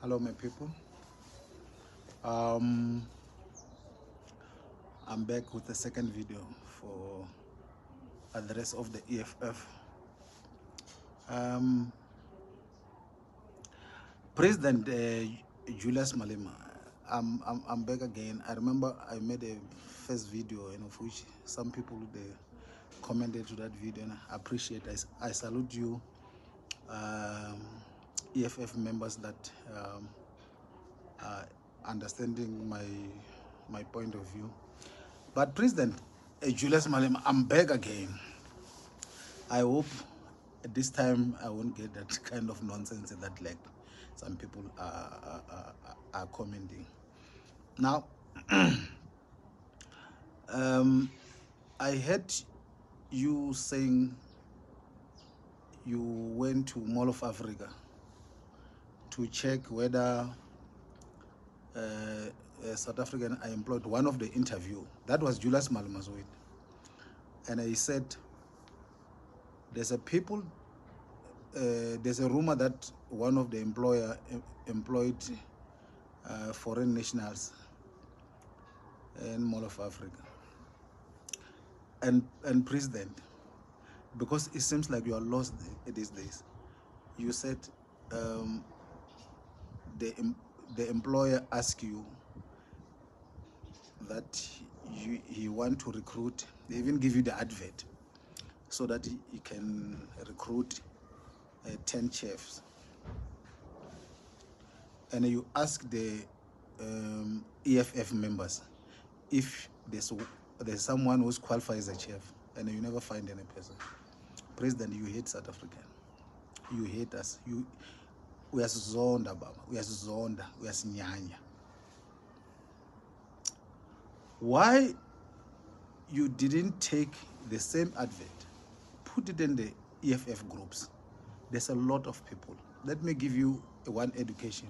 Hello, my people. Um, I'm back with the second video for address of the EFF. Um, President Julius Malema. I'm back again. I remember I made a first video, of which some people they commented to that video, and I appreciate. I salute you, um, EFF members that are understanding my point of view. But President Julius Malema, I'm back again. I hope this time I won't get that kind of nonsense that like some people are commenting. Now, I heard you saying you went to Mall of Africa to check whether South African are employed. One of the interview, that was Julius Malema's way. And I said, there's a rumor that one of the employer employed foreign nationals in Mall of Africa. And President, because it seems like you are lost these days, you said the employer asked you that he want to recruit. They even give you the advert so that he can recruit 10 chefs. And you ask the EFF members if there's someone who's qualified as a chef, and you never find any person. President, you hate South African. You hate us. We are zonda, baba. We are zonda. We are sinyanya. Why you didn't take the same advert, put it in the EFF groups? There's a lot of people. Let me give you one education.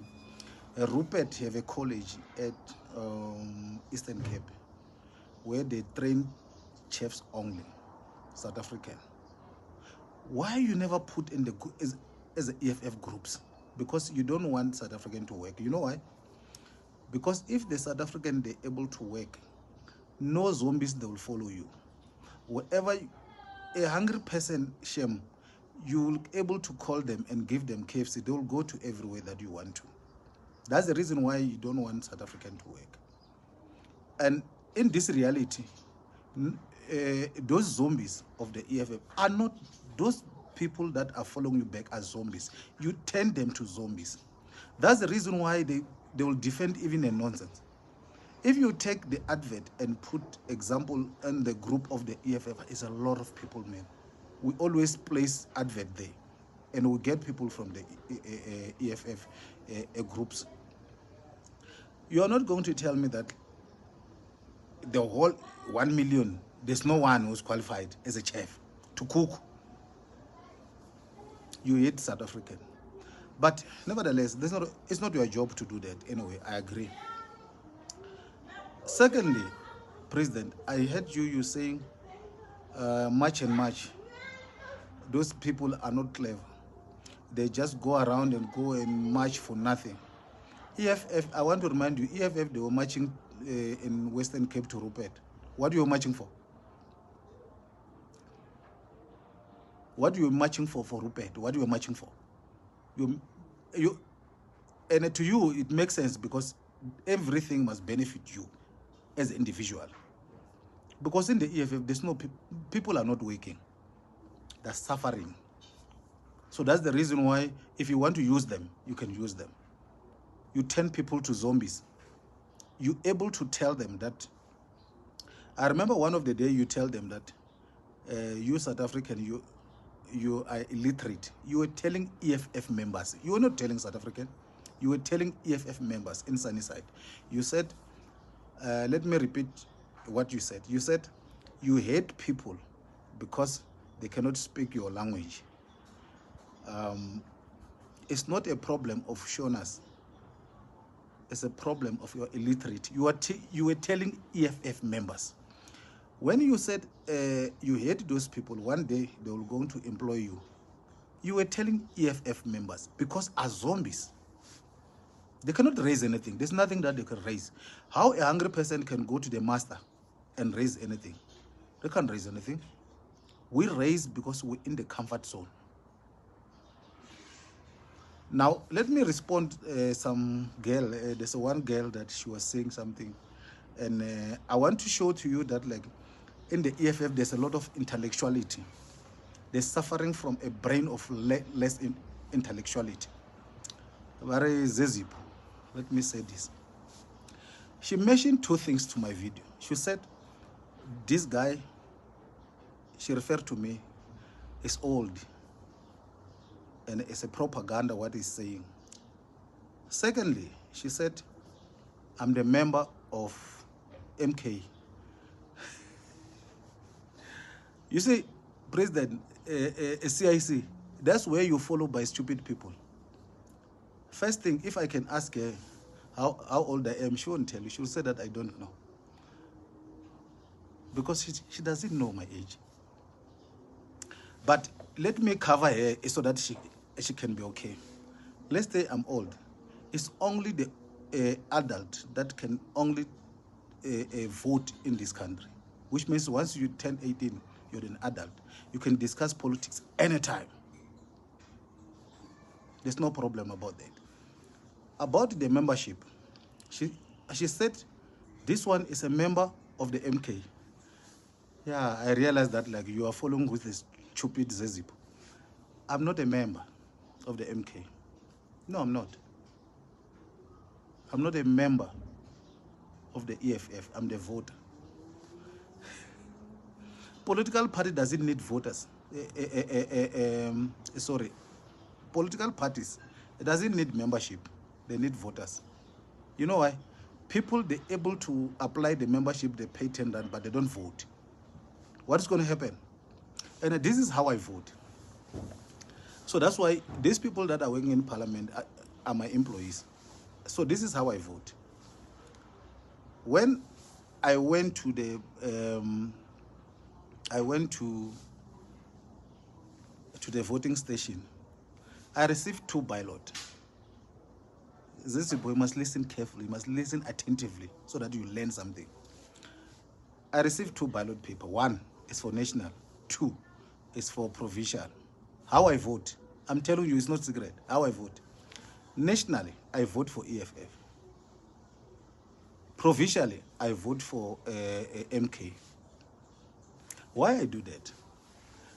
Rupert have a college at Eastern Cape where they train chefs only, South African. Why you never put in the as the EFF groups? Because you don't want South African to work. You know why? Because if the South African they're able to work, no zombies they will follow you. Wherever a hungry person, Shem, you will be able to call them and give them KFC. They will go to everywhere that you want to. That's the reason why you don't want South African to work. And in this reality, those zombies of the EFF are not those people that are following you back as zombies. You turn them to zombies. That's the reason why they will defend even a nonsense. If you take the advert and put example in the group of the EFF, it's a lot of people, man. We always place advert there, and we get people from the EFF groups. You are not going to tell me that the whole 1 million, there's no one who's qualified as a chef to cook. You hate South African. But nevertheless, it's not your job to do that. Anyway, I agree. Secondly, President, I heard you saying much and much. Those people are not clever. They just go around and go and march for nothing. EFF, I want to remind you, EFF, they were marching in Western Cape to Rupert. What you were marching for? What you were marching for Rupert? What you were marching for? And to you, it makes sense because everything must benefit you as an individual. Because in the EFF, there's no people are not working. They're suffering. So that's the reason why if you want to use them, you can use them. You turn people to zombies. You're able to tell them that. I remember one of the day you tell them that you South African, you are illiterate. You were telling EFF members. You were not telling South African. You were telling EFF members in Sunnyside. You said, let me repeat what you said. You said you hate people because they cannot speak your language. It's not a problem of Shonas. It's a problem of your illiterate. You were telling EFF members. When you said you hate those people, one day they will going to employ you. You were telling EFF members because as zombies. They cannot raise anything. There's nothing that they can raise. How a hungry person can go to the master and raise anything? They can't raise anything. We raise because we're in the comfort zone. Now, let me respond some girl. There's one girl that she was saying something. And I want to show to you that like in the EFF, there's a lot of intellectuality. They're suffering from a brain of less intellectuality. Very Zezipo. Let me say this. She mentioned two things to my video. She said, this guy, she referred to me, is old. And it's a propaganda what he's saying. Secondly, she said, I'm the member of MK. You see, President, CIC, that's where you follow by stupid people. First thing, if I can ask her how old I am, she won't tell you. She'll say that I don't know. Because she doesn't know my age. But let me cover her so that she can be okay. Let's say I'm old. It's only the adult that can only vote in this country. Which means once you turn 18, you're an adult. You can discuss politics anytime. There's no problem about that. About the membership, she said, this one is a member of the MK. Yeah, I realized that like you are following with this stupid Zezip. I'm not a member of the MK. No, I'm not. I'm not a member of the EFF. I'm the voter. Political party doesn't need voters. Sorry. Political parties, it doesn't need membership. They need voters. You know why? People, they're able to apply the membership, they pay 10 rand, but they don't vote. What is going to happen? And this is how I vote. So that's why these people that are working in parliament are my employees. So this is how I vote. When I went to the, to the voting station, I received 2 ballots. This boy must listen carefully, must listen attentively so that you learn something. I received 2 ballot paper. 1 is for national, 2 is for provincial. How I vote, I'm telling you, it's not secret. How I vote. Nationally, I vote for EFF. Provincially, I vote for MK. Why I do that?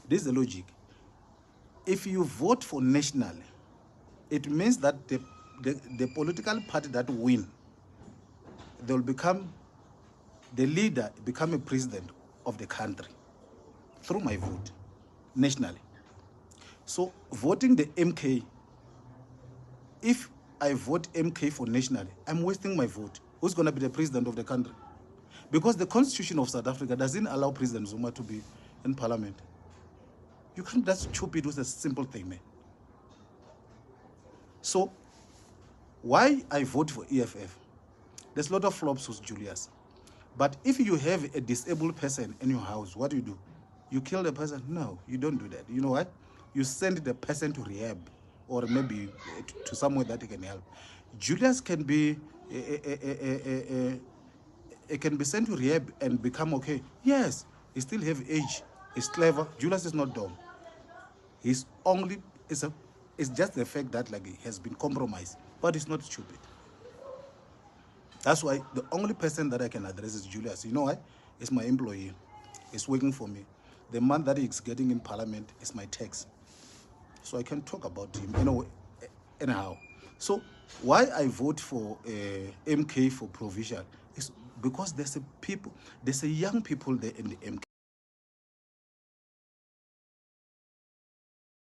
This is the logic. If you vote for national, it means that the political party that win, they will become the leader, become a president of the country through my vote nationally. So voting the MK, if I vote MK for nationally, I'm wasting my vote. Who's going to be the president of the country? Because the Constitution of South Africa doesn't allow President Zuma to be in parliament. You can't just stupid with a simple thing, man. So why I vote for EFF? There's a lot of flops with Julius. But if you have a disabled person in your house, what do? You kill the person? No, you don't do that. You know what? You send the person to rehab or maybe to somewhere that he can help. Julius can be can be sent to rehab and become okay. Yes, he still have age. He's clever. Julius is not dumb. He's only it's just the fact that like he has been compromised, but he's not stupid. That's why the only person that I can address is Julius. You know why? It's my employee. He's working for me. The man that he's getting in parliament is my tax. So I can talk about him, you know, anyhow. So why I vote for MK for provision is because there's a young people there in the MK.